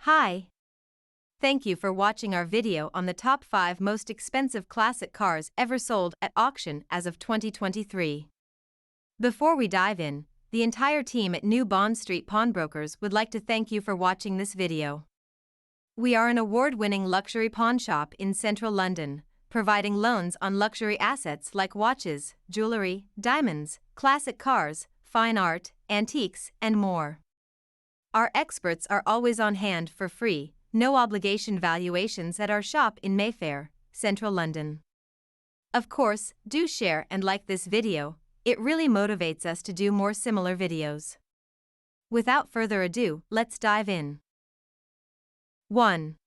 Hi! Thank you for watching our video on the top 5 most expensive classic cars ever sold at auction as of 2023. Before we dive in, the entire team at New Bond Street Pawnbrokers would like to thank you for watching this video. We are an award-winning luxury pawn shop in central London, providing loans on luxury assets like watches, jewellery, diamonds, classic cars, fine art, antiques, and more. Our experts are always on hand for free, no-obligation valuations at our shop in Mayfair, central London. Of course, do share and like this video, it really motivates us to do more similar videos. Without further ado, let's dive in. 1.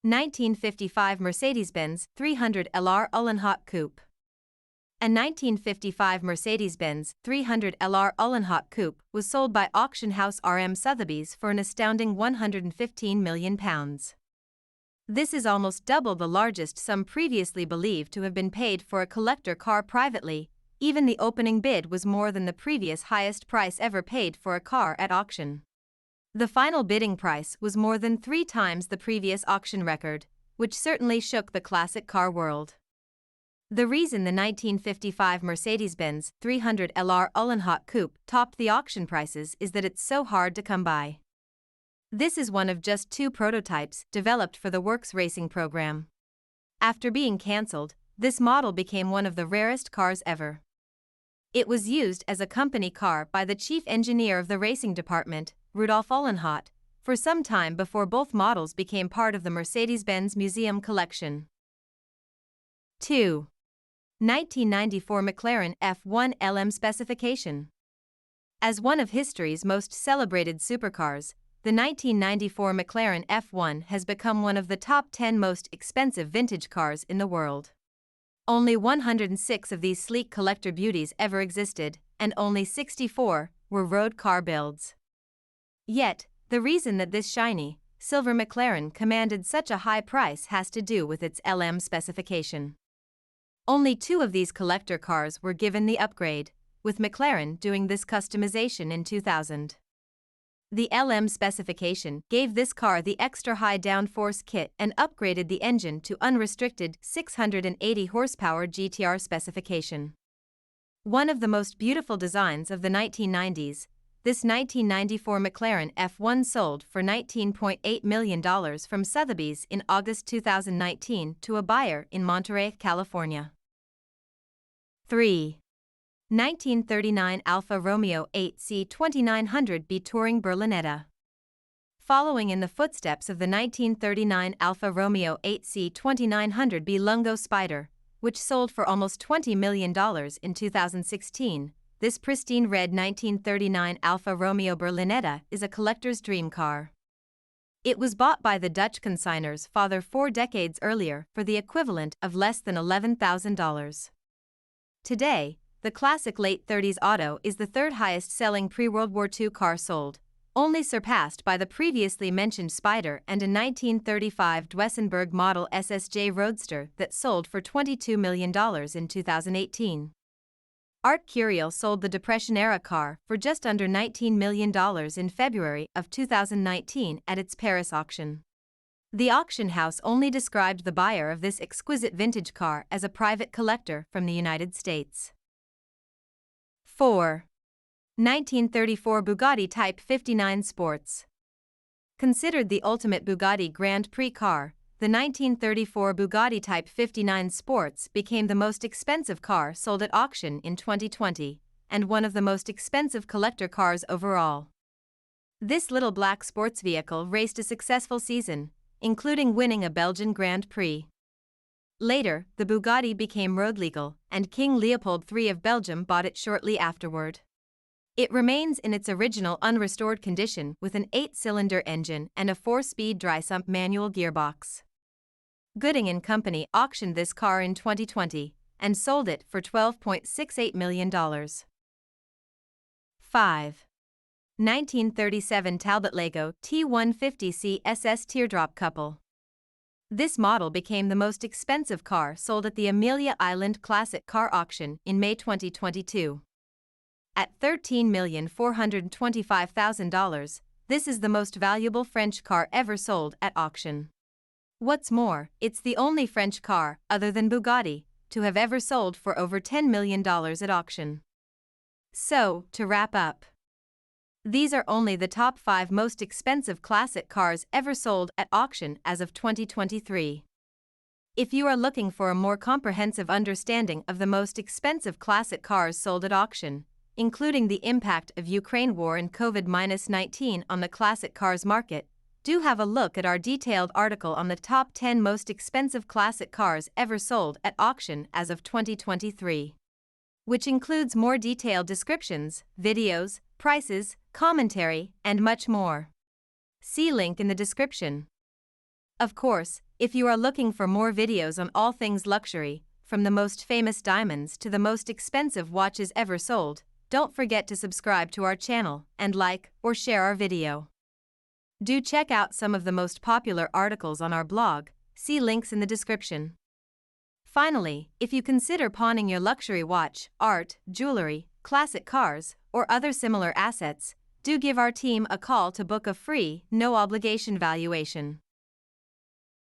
1955 Mercedes-Benz 300 LR Allenhawk Coupe. A 1955 Mercedes-Benz 300 LR Allenhawk Coupe was sold by auction house RM Sotheby's for an astounding £115 million. This is almost double the largest sum previously believed to have been paid for a collector car privately. Even the opening bid was more than the previous highest price ever paid for a car at auction. The final bidding price was more than 3 times the previous auction record, which certainly shook the classic car world. The reason the 1955 Mercedes-Benz 300 LR Allenhawk Coupe topped the auction prices is that it's so hard to come by. This is one of just 2 prototypes developed for the Works racing program. After being cancelled, this model became one of the rarest cars ever. It was used as a company car by the chief engineer of the racing department, Rudolf Allenhawk, for some time before both models became part of the Mercedes-Benz Museum collection. 2. 1994 McLaren F1 LM Specification. As one of history's most celebrated supercars, the 1994 McLaren F1 has become one of the top 10 most expensive vintage cars in the world. Only 106 of these sleek collector beauties ever existed, and only 64 were road car builds. Yet, the reason that this shiny, silver McLaren commanded such a high price has to do with its LM specification. Only 2 of these collector cars were given the upgrade, with McLaren doing this customization in 2000. The LM specification gave this car the extra high downforce kit and upgraded the engine to unrestricted 680 horsepower GTR specification. One of the most beautiful designs of the 1990s, this 1994 McLaren F1 sold for $19.8 million from Sotheby's in August 2019 to a buyer in Monterey, California. 3. 1939 Alfa Romeo 8C 2900B Touring Berlinetta. Following in the footsteps of the 1939 Alfa Romeo 8C 2900B Lungo Spider, which sold for almost $20 million in 2016, this pristine red 1939 Alfa Romeo Berlinetta is a collector's dream car. It was bought by the Dutch consignor's father 4 decades earlier for the equivalent of less than $11,000. Today, the classic late 30s auto is the 3rd highest selling pre-World War II car sold, only surpassed by the previously mentioned Spider and a 1935 Duesenberg model SSJ Roadster that sold for $22 million in 2018. Art Curiel sold the Depression-era car for just under $19 million in February of 2019 at its Paris auction. The auction house only described the buyer of this exquisite vintage car as a private collector from the United States. 4. 1934 Bugatti Type 59 Sports. Considered the ultimate Bugatti Grand Prix car, the 1934 Bugatti Type 59 Sports became the most expensive car sold at auction in 2020, and one of the most expensive collector cars overall. This little black sports vehicle raced a successful season, including winning a Belgian Grand Prix. Later, the Bugatti became road legal, and King Leopold III of Belgium bought it shortly afterward. It remains in its original unrestored condition with an 8-cylinder engine and a 4-speed dry-sump manual gearbox. Gooding & Company auctioned this car in 2020 and sold it for $12.68 million. 5. 1937 Talbot Lego T150C SS Teardrop Couple. This model became the most expensive car sold at the Amelia Island Classic Car Auction in May 2022. At $13,425,000, this is the most valuable French car ever sold at auction. What's more, it's the only French car, other than Bugatti, to have ever sold for over $10 million at auction. So, to wrap up, these are only the top 5 most expensive classic cars ever sold at auction as of 2023. If you are looking for a more comprehensive understanding of the most expensive classic cars sold at auction, including the impact of Ukraine war and COVID-19 on the classic cars market, do have a look at our detailed article on the top 10 most expensive classic cars ever sold at auction as of 2023, which includes more detailed descriptions, videos, prices, commentary, and much more. See link in the description. Of course, if you are looking for more videos on all things luxury, from the most famous diamonds to the most expensive watches ever sold, don't forget to subscribe to our channel and like or share our video. Do check out some of the most popular articles on our blog, see links in the description. Finally, if you consider pawning your luxury watch, art, jewelry, classic cars, or other similar assets, do give our team a call to book a free, no-obligation valuation.